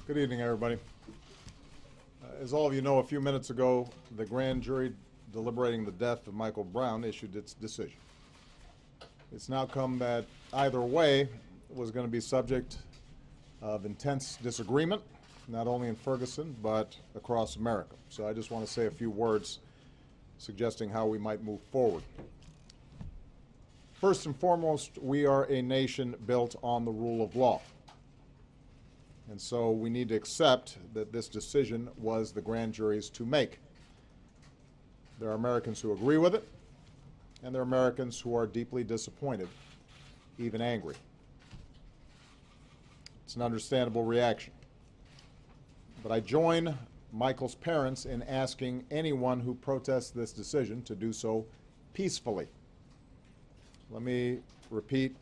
Good evening, everybody. As all of you know, a few minutes ago, the grand jury deliberating the death of Michael Brown issued its decision. It's now come that either way was going to be subject of intense disagreement, not only in Ferguson, but across America. So I just want to say a few words suggesting how we might move forward. First and foremost, we are a nation built on the rule of law. And so we need to accept that this decision was the grand jury's to make. There are Americans who agree with it, and there are Americans who are deeply disappointed, even angry. It's an understandable reaction. But I join Michael's parents in asking anyone who protests this decision to do so peacefully. Let me repeat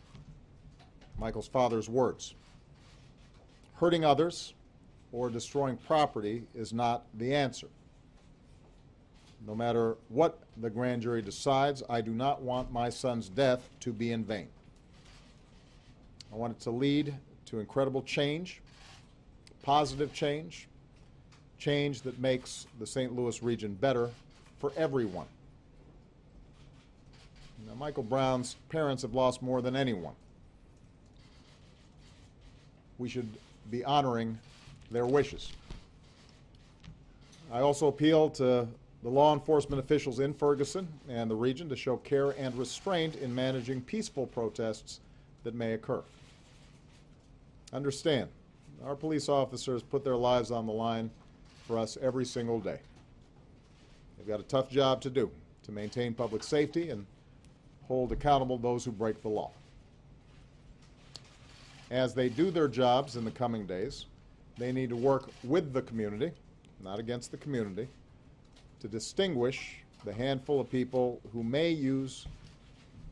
Michael's father's words. Hurting others or destroying property is not the answer. No matter what the grand jury decides, I do not want my son's death to be in vain. I want it to lead to incredible change, positive change, change that makes the St. Louis region better for everyone. Now, Michael Brown's parents have lost more than anyone. We should be honoring their wishes. I also appeal to the law enforcement officials in Ferguson and the region to show care and restraint in managing peaceful protests that may occur. Understand, our police officers put their lives on the line for us every single day. They've got a tough job to do to maintain public safety and hold accountable those who break the law. As they do their jobs in the coming days, they need to work with the community, not against the community, to distinguish the handful of people who may use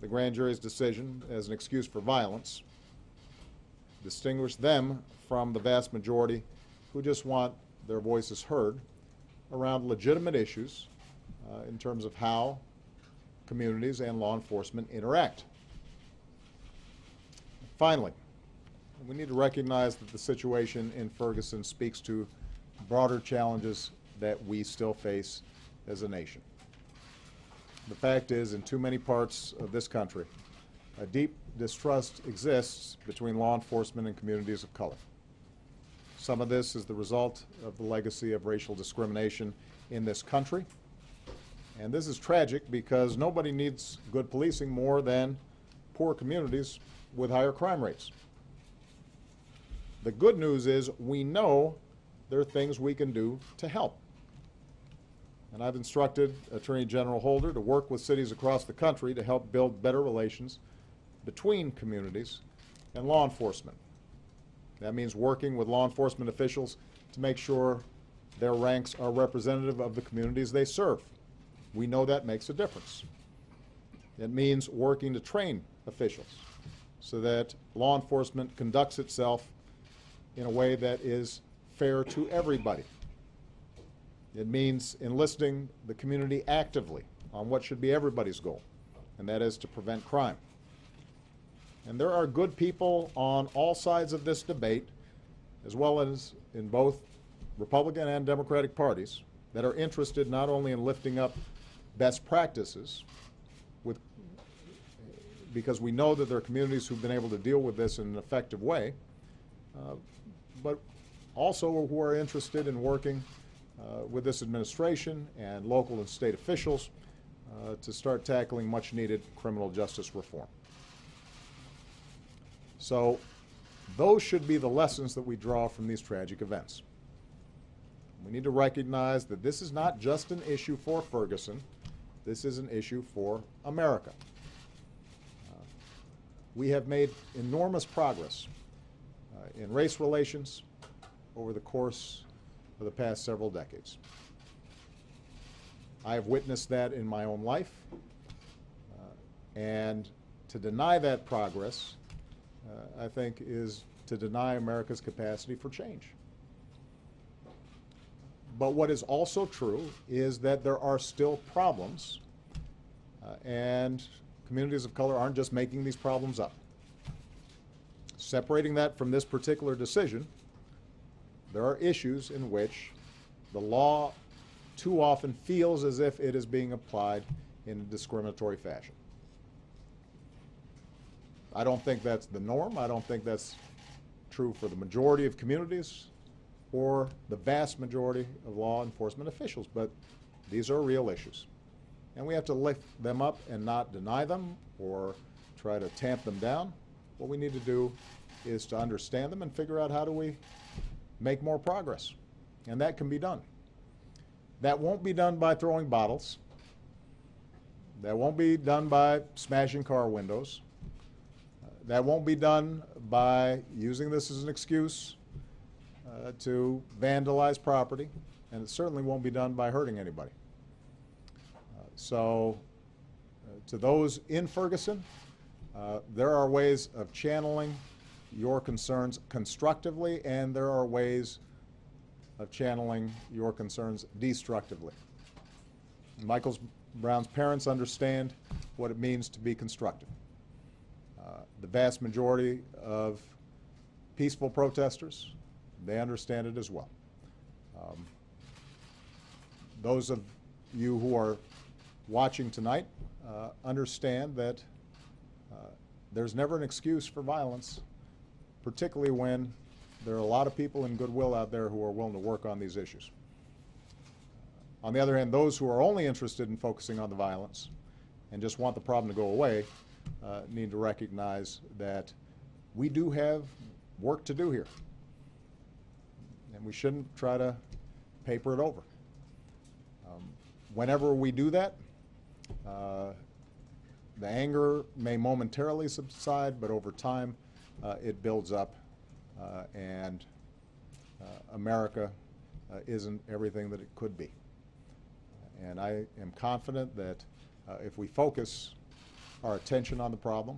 the grand jury's decision as an excuse for violence, distinguish them from the vast majority who just want their voices heard around legitimate issues in terms of how communities and law enforcement interact. Finally, we need to recognize that the situation in Ferguson speaks to broader challenges that we still face as a nation. The fact is, in too many parts of this country, a deep distrust exists between law enforcement and communities of color. Some of this is the result of the legacy of racial discrimination in this country. And this is tragic because nobody needs good policing more than poor communities with higher crime rates. The good news is we know there are things we can do to help. And I've instructed Attorney General Holder to work with cities across the country to help build better relations between communities and law enforcement. That means working with law enforcement officials to make sure their ranks are representative of the communities they serve. We know that makes a difference. It means working to train officials so that law enforcement conducts itself in a way that is fair to everybody. It means enlisting the community actively on what should be everybody's goal, and that is to prevent crime. And there are good people on all sides of this debate, as well as in both Republican and Democratic parties, that are interested not only in lifting up best practices, because we know that there are communities who've been able to deal with this in an effective way, but also who are interested in working with this administration and local and state officials to start tackling much needed criminal justice reform. So those should be the lessons that we draw from these tragic events. We need to recognize that this is not just an issue for Ferguson, this is an issue for America. We have made enormous progress in race relations over the course of the past several decades. I have witnessed that in my own life, and to deny that progress, I think, is to deny America's capacity for change. But what is also true is that there are still problems, and communities of color aren't just making these problems up. Separating that from this particular decision, there are issues in which the law too often feels as if it is being applied in a discriminatory fashion. I don't think that's the norm. I don't think that's true for the majority of communities or the vast majority of law enforcement officials, but these are real issues. And we have to lift them up and not deny them or try to tamp them down. What we need to do is to understand them and figure out how do we make more progress. And that can be done. That won't be done by throwing bottles. That won't be done by smashing car windows. That won't be done by using this as an excuse to vandalize property, and it certainly won't be done by hurting anybody. To those in Ferguson, there are ways of channeling your concerns constructively, and there are ways of channeling your concerns destructively. Michael Brown's parents understand what it means to be constructive. The vast majority of peaceful protesters, they understand it as well. Those of you who are watching tonight understand that there's never an excuse for violence, particularly when there are a lot of people in goodwill out there who are willing to work on these issues. On the other hand, those who are only interested in focusing on the violence and just want the problem to go away need to recognize that we do have work to do here, and we shouldn't try to paper it over. Whenever we do that, the anger may momentarily subside, but over time it builds up, and America isn't everything that it could be. And I am confident that if we focus our attention on the problem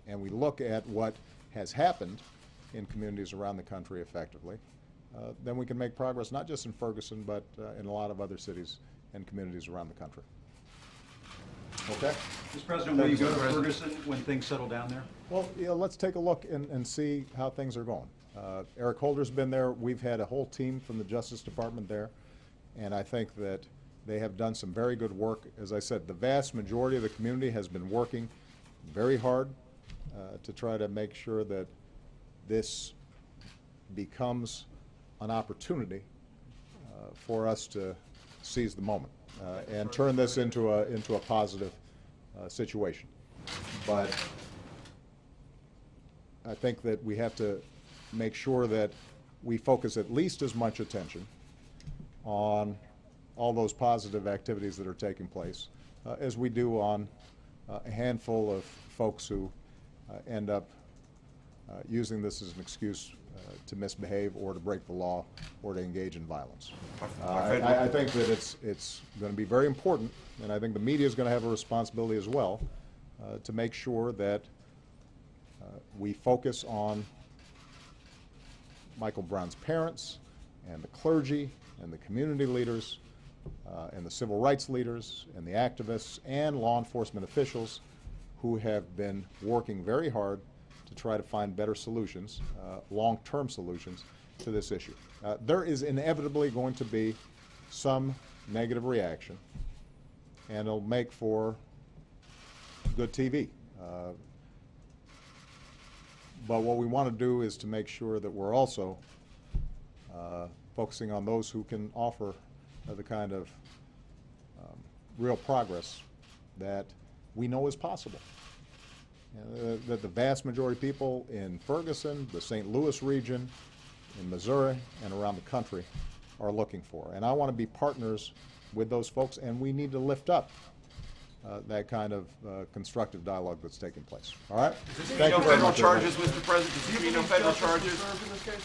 and we look at what has happened in communities around the country effectively, then we can make progress not just in Ferguson but in a lot of other cities and communities around the country. Okay? Mr. President, will you go to Ferguson when things settle down there? Well, let's take a look and see how things are going. Eric Holder's been there. We've had a whole team from the Justice Department there, and I think that they have done some very good work. As I said, the vast majority of the community has been working very hard to try to make sure that this becomes an opportunity for us to seize the moment and turn this into a positive situation. But I think that we have to make sure that we focus at least as much attention on all those positive activities that are taking place as we do on a handful of folks who end up using this as an excuse to misbehave or to break the law or to engage in violence. I think that it's going to be very important, and I think the media is going to have a responsibility as well to make sure that we focus on Michael Brown's parents and the clergy and the community leaders and the civil rights leaders and the activists and law enforcement officials who have been working very hard to try to find better solutions, long-term solutions to this issue. There is inevitably going to be some negative reaction, and it'll make for good TV. But what we want to do is to make sure that we're also focusing on those who can offer the kind of real progress that we know is possible. That the vast majority of people in Ferguson, the St. Louis region, in Missouri, and around the country are looking for. And I want to be partners with those folks, and we need to lift up that kind of constructive dialogue that's taking place. All right? Does this mean no federal charges, Mr. President? Does this mean no federal charges? In this case?